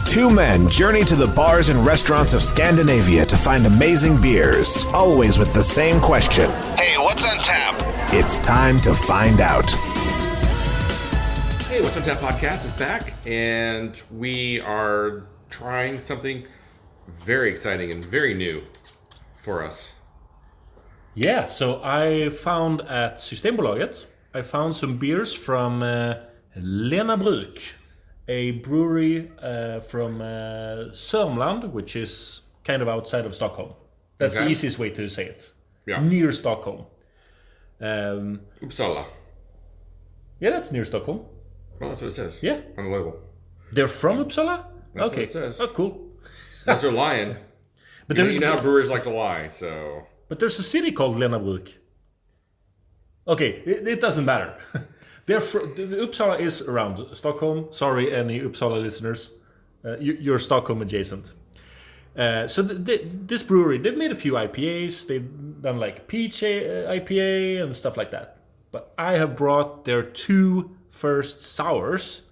Two men journey to the bars and restaurants of Scandinavia to find amazing beers, always with the same question. Hey, what's on tap? It's time to find out. Hey, What's on Tap podcast is back, and we are trying something very exciting and very new for us. Yeah, so I found at Systembolaget, I found some beers from Lannabruk, a brewery from Sörmland, which is kind of outside of Stockholm. That's the easiest way to say it. Yeah. Near Stockholm. Uppsala. Yeah, that's near Stockholm. Well, that's what it says. Yeah. On the label. They're from Uppsala? That's Okay. what it says. Oh, cool. That's their lying. But You know how brewers like to lie, so... But there's a city called Lannabruk. Okay, it doesn't matter. Uppsala is around Stockholm. Sorry, any Uppsala listeners. You're Stockholm adjacent. So this brewery, they've made a few IPAs. They've done like peach IPA and stuff like that. But I have brought their two first sours.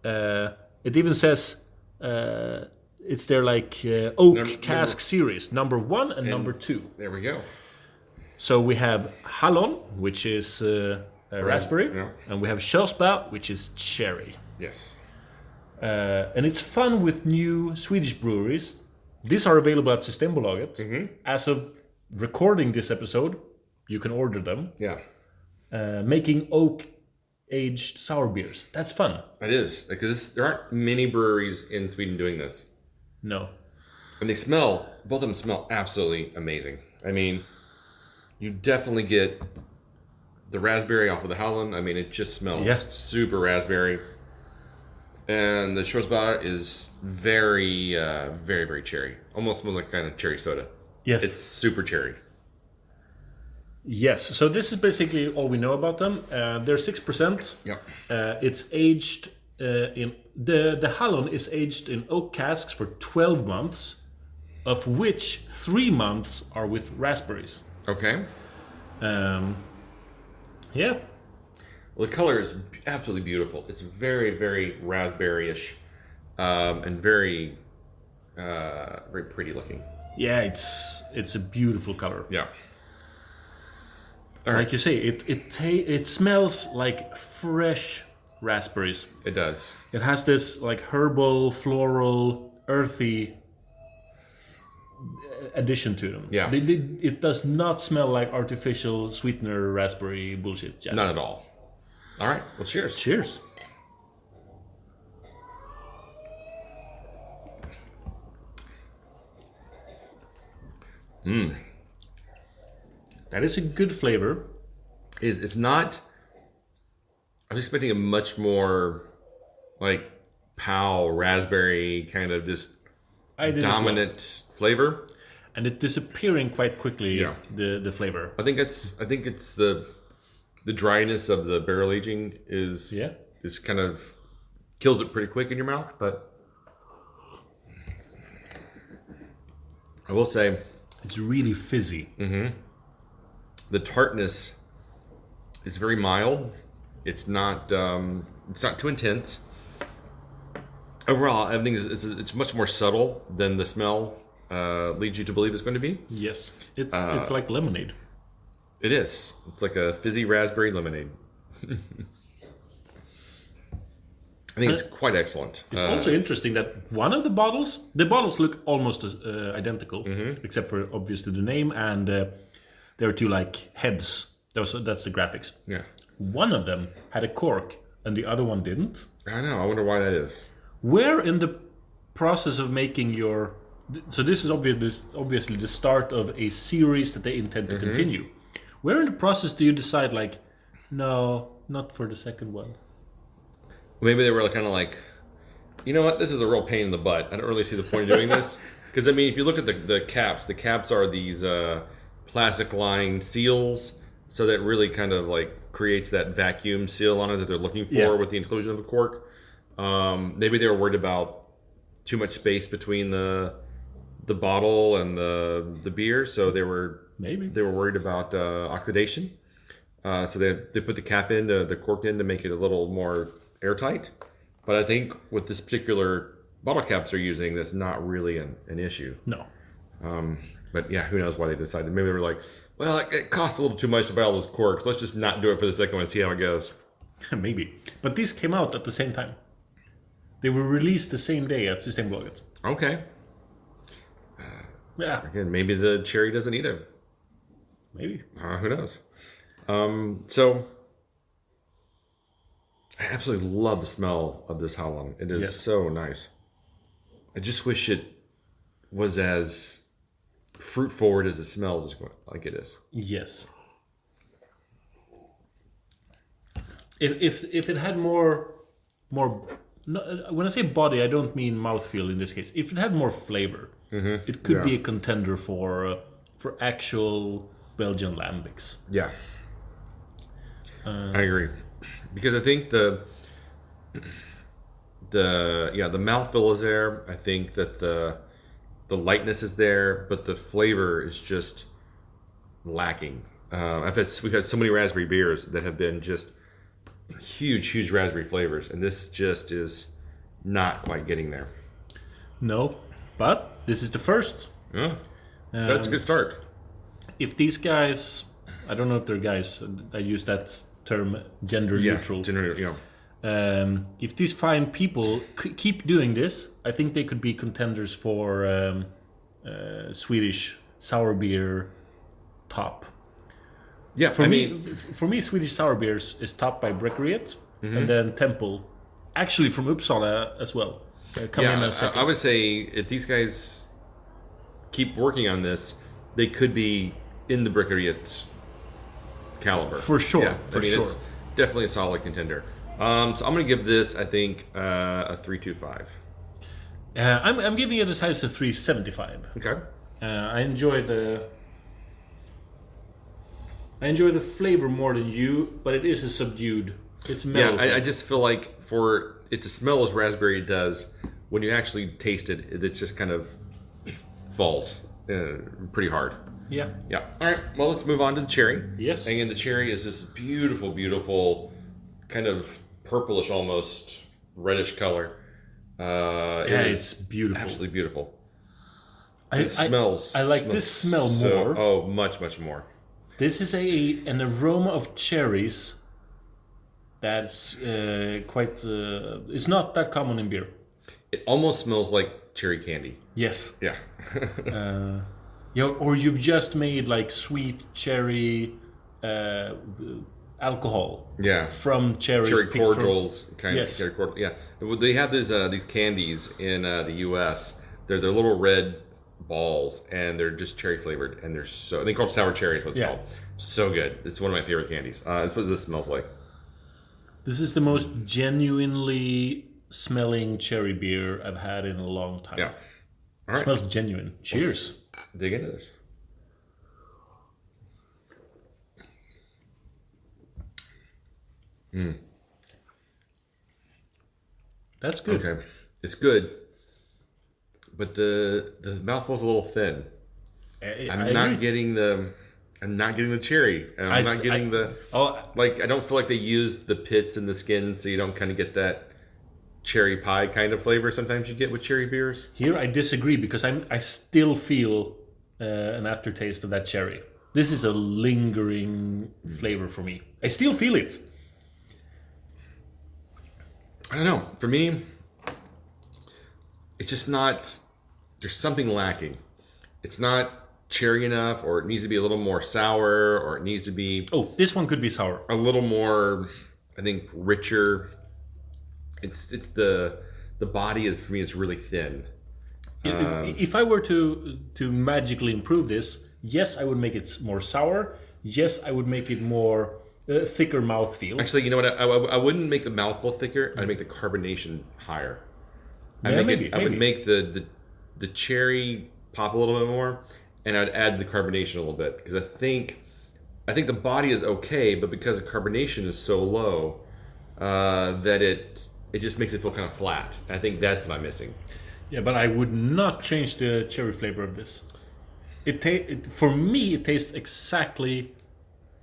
It even says it's their like oak cask series, number 1 and number 2. There we go. So we have Hällon, which is raspberry, yeah. and we have Körsbår, which is cherry. Yes. And it's fun with new Swedish breweries. These are available at Systembolaget. Mm-hmm. As of recording this episode, you can order them. Yeah. Making oak-aged sour beers. That's fun. It is, because there aren't many breweries in Sweden doing this. No. And both of them smell absolutely amazing. I mean, you definitely get the raspberry off of the Hällon. I mean, it just smells super raspberry. And the Körsbår is very, very, very cherry. Almost smells like kind of cherry soda. Yes. It's super cherry. Yes. So this is basically all we know about them. They're 6%. Yep. It's aged in... The Hällon is aged in oak casks for 12 months, of which 3 months are with raspberries. Okay. Yeah. Well, the color is absolutely beautiful. It's very, very raspberry-ish, and very, very pretty looking. Yeah, it's a beautiful color. Yeah. Like you say, it smells like fresh raspberries. It does. It has this like herbal, floral, earthy addition to them. Yeah. It does not smell like artificial sweetener raspberry bullshit. Yeah. Not at all. All right. Well, cheers. Cheers. That is a good flavor. It's not... I was expecting a much more like pow raspberry kind of just dominant flavor, and it disappearing quite quickly. Yeah. The flavor. I think it's the dryness of the barrel aging is kind of kills it pretty quick in your mouth. But I will say it's really fizzy. Mm-hmm. The tartness is very mild. It's not too intense. Overall, I think it's much more subtle than the smell leads you to believe it's going to be. Yes, it's like lemonade. It is. It's like a fizzy raspberry lemonade. I think it's quite excellent. It's also interesting that one of the bottles look almost identical, except for obviously the name, and there are two like heads. That's the graphics. Yeah. One of them had a cork, and the other one didn't. I know. I wonder why that is. Where in the process of making your... So this is obviously the start of a series that they intend to continue. Where in the process do you decide, like, no, not for the second one? Maybe they were kind of like, you know what, this is a real pain in the butt. I don't really see the point of doing this. Because, I mean, if you look at the caps are these plastic-lined seals, so that really kind of, like, creates that vacuum seal on it that they're looking for with the inclusion of a cork. Maybe they were worried about too much space between the bottle and the beer, so they were worried about oxidation. So they put the cork in to make it a little more airtight. But I think with this particular bottle caps are using, that's not really an issue. No. But yeah, who knows why they decided. Maybe they were like, well, it costs a little too much to buy all those corks. Let's just not do it for the second one and see how it goes. Maybe. But these came out at the same time. They were released the same day at Systembolaget. Okay. Yeah. Again, maybe the cherry doesn't eat it. Maybe. Who knows? So, I absolutely love the smell of this Hällon. It is so nice. I just wish it was as fruit forward as it smells like it is. Yes. If it had more, no, when I say body, I don't mean mouthfeel in this case. If it had more flavor, it could be a contender for actual Belgian lambics. Yeah, I agree, because I think the mouthfeel is there. I think that the lightness is there, but the flavor is just lacking. We've had so many raspberry beers that have been just huge raspberry flavors, and this just is not quite getting there. No, but this is the first. Yeah, that's a good start. If these guys, I don't know if they're guys, I use that term gender neutral. If these fine people keep doing this, I think they could be contenders for Swedish sour beer top. Yeah, for me, Swedish sour beers is topped by Breweries and then Temple, actually from Uppsala as well. In as second. I would say if these guys keep working on this, they could be in the Breweries caliber for sure. Yeah, it's definitely a solid contender. So I'm going to give this, I think, a 3.25. I'm giving it as high as a 3.75. Okay. I enjoy the flavor more than you, but it is a subdued. It's mellow. Yeah, I just feel like for it to smell as raspberry it does, when you actually taste it, it's just kind of falls pretty hard. Yeah. Yeah. All right. Well, let's move on to the cherry. Yes. And the cherry is this beautiful, kind of purplish, almost reddish color. It's beautiful. Absolutely beautiful. It smells. I like this smell more. Oh, much more. This is an aroma of cherries that's quite. It's not that common in beer. It almost smells like cherry candy. Yes. Yeah. Or you've just made like sweet cherry alcohol. Yeah. From cherries. Cherry cordials, kind yes. of cherry cordial. Yeah. They have these candies in the U.S. They're little red balls, and they're just cherry flavored, and they're they call it sour cherry is what it's called. So good. It's one of my favorite candies. That's what this smells like. This is the most genuinely smelling cherry beer I've had in a long time. Yeah. All right. It smells genuine. Cheers. Let's dig into this. That's good. Okay. It's good. But the mouthful's a little thin. I'm not getting the cherry. I don't feel like they use the pits in the skin, so you don't kind of get that cherry pie kind of flavor sometimes you get with cherry beers. Here I disagree, because I still feel an aftertaste of that cherry. This is a lingering flavor for me. I still feel it. I don't know. For me, it's just not... There's something lacking. It's not cherry enough, or it needs to be a little more sour, or it needs to be... Oh, this one could be sour. A little more, I think, richer. It's the body is, for me, it's really thin. If I were to magically improve this, yes, I would make it more sour. Yes, I would make it more thicker mouthfeel. Actually, you know what? I wouldn't make the mouthfeel thicker. I'd make the carbonation higher. I would make the cherry pop a little bit more, and I'd add the carbonation a little bit, because I think the body is okay, but because the carbonation is so low, that it just makes it feel kind of flat. I think that's what I'm missing. Yeah, but I would not change the cherry flavor of this. For me, it tastes exactly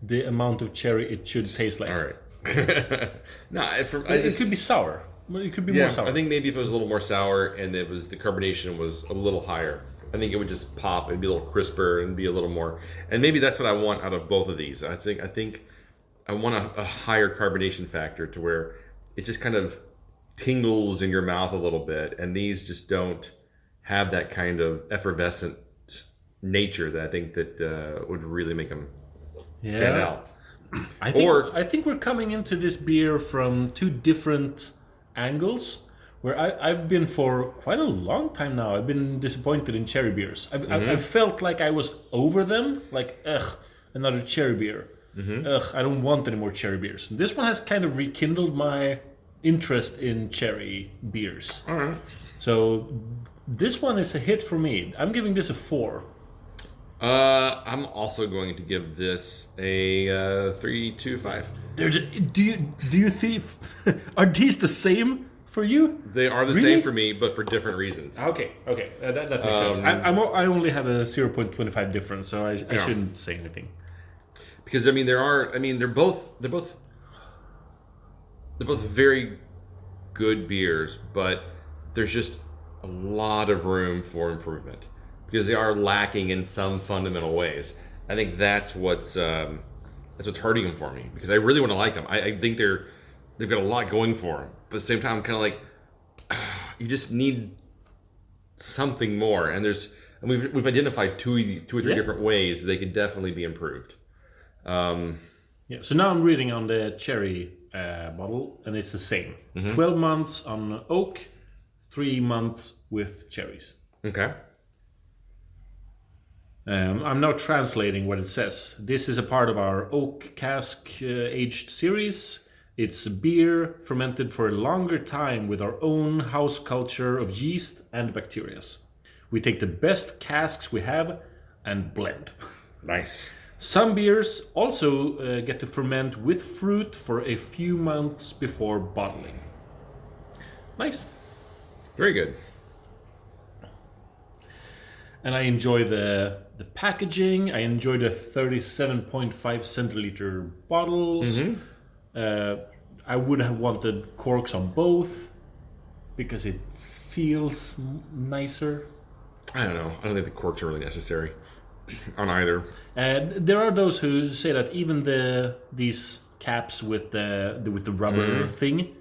the amount of cherry it should taste like. All right. No, it could be sour. Well, it could be more sour. I think maybe if it was a little more sour and the carbonation was a little higher, I think it would just pop and be a little crisper and be a little more. And maybe that's what I want out of both of these. I think I want a higher carbonation factor to where it just kind of tingles in your mouth a little bit, and these just don't have that kind of effervescent nature that I think that would really make them stand out. I think we're coming into this beer from two different angles. Where I've been for quite a long time now. I've been disappointed in cherry beers. I've felt like I was over them. Like, another cherry beer. I don't want any more cherry beers. And this one has kind of rekindled my interest in cherry beers. All right. So this one is a hit for me. I'm giving this a 4. I'm also going to give this a 3.25. Do you think are these the same for you? They are the same for me, but for different reasons. Okay, that makes sense. I only have a 0.25 difference, so I shouldn't say anything. Because they're both very good beers, but there's just a lot of room for improvement because they are lacking in some fundamental ways. I think that's what's hurting them for me, because I really want to like them. I think they've got a lot going for them, but at the same time, I'm kind of like, you just need something more. And we've identified two or three different ways they could definitely be improved. So now I'm reading on the cherry bottle, and it's the same. 12 months on oak, 3 months with cherries. Okay. I'm now translating what it says. This is a part of our oak cask aged series. It's a beer fermented for a longer time with our own house culture of yeast and bacteria. We take the best casks we have and blend. Nice. Some beers also get to ferment with fruit for a few months before bottling. Nice. Very good. And I enjoy the packaging. I enjoy the 37.5 centiliter bottles. I would have wanted corks on both because it feels nicer. I don't know. I don't think the corks are really necessary on either. There are those who say that even these caps with the rubber thing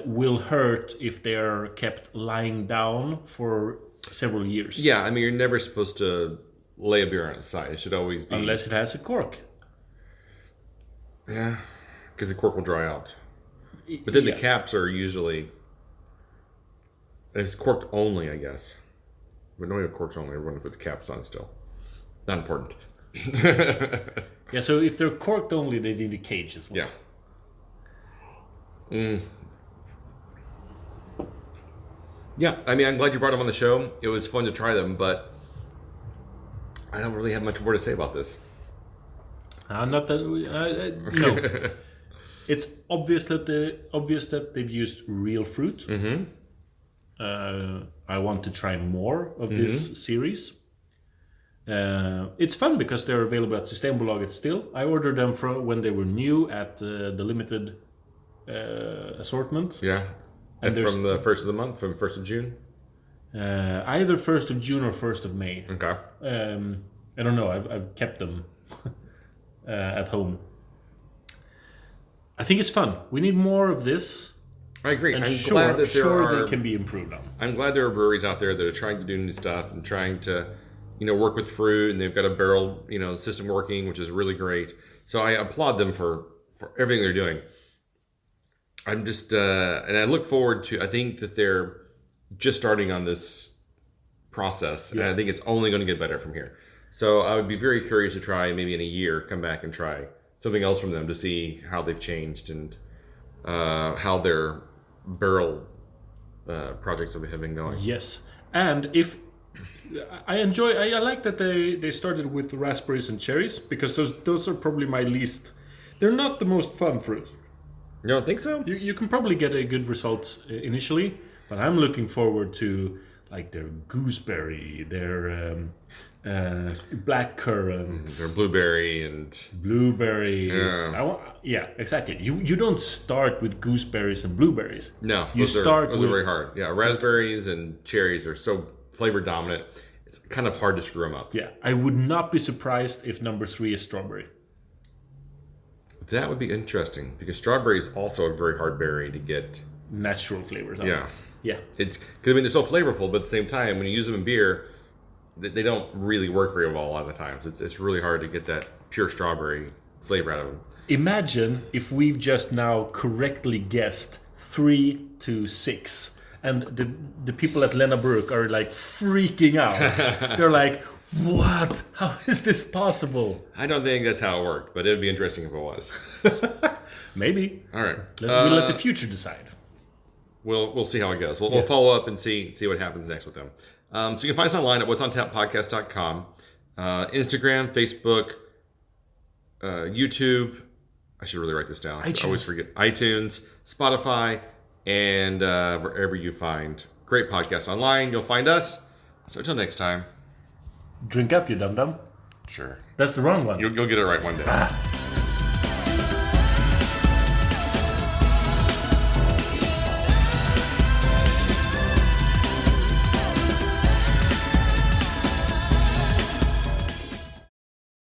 will hurt if they are kept lying down for several years. Yeah, I mean, you're never supposed to lay a beer on its side. It should always be... Unless it has a cork. Yeah, because the cork will dry out. But then the caps are usually... It's corked only, I guess. But no, cork's only. I wonder if it's caps on still. Not important. Yeah, so if they're corked only, they need a cage as well. Yeah. Yeah, I mean, I'm glad you brought them on the show. It was fun to try them, but I don't really have much more to say about this. Not that... no. It's obvious that they've used real fruit. I want to try more of this series. It's fun because they're available at Systembolaget still. I ordered them from when they were new at the limited assortment. Yeah. And from the 1st of the month, from 1st of June? Either 1st of June or 1st of May. Okay. I don't know. I've kept them at home. I think it's fun. We need more of this. I agree. And I'm glad that they can be improved on. I'm glad there are breweries out there that are trying to do new stuff and trying to, work with fruit, and they've got a barrel, system working, which is really great. So I applaud them for everything they're doing. I'm just, and I look forward to, I think that they're just starting on this process, and I think it's only going to get better from here. So I would be very curious to try, maybe in a year, come back and try something else from them to see how they've changed and how their barrel projects have been going. Yes, and if I like that they started with raspberries and cherries, because those are probably my least. They're not the most fun fruits. You don't think so? You can probably get a good result initially, but I'm looking forward to like their gooseberry, their blackcurrant, or blueberry and blueberry. Yeah. Yeah, exactly. You don't start with gooseberries and blueberries. no, you those start are with very hard. Yeah, raspberries and cherries are so flavor dominant. It's kind of hard to screw them up. Yeah, I would not be surprised if number 3 is strawberry. That would be interesting because strawberry is also a very hard berry to get Natural flavors. Yeah. Yeah. It's because they're so flavorful, but at the same time, when you use them in beer, they don't really work very well a lot of the times. It's really hard to get that pure strawberry flavor out of them. Imagine if we've just now correctly guessed 3 to 6, and the people at Lannabruk are like freaking out. They're like, "What? How is this possible?" I don't think that's how it worked, but it'd be interesting if it was. Maybe. All right, We'll let the future decide. We'll see how it goes. We'll follow up and see what happens next with them. So you can find us online at what'sontappodcast.com, Instagram, Facebook, YouTube. I should really write this down. I always forget. iTunes, Spotify, and wherever you find great podcasts online, you'll find us. So until next time. Drink up, you dum-dum. Sure. That's the wrong one. You'll get it right one day.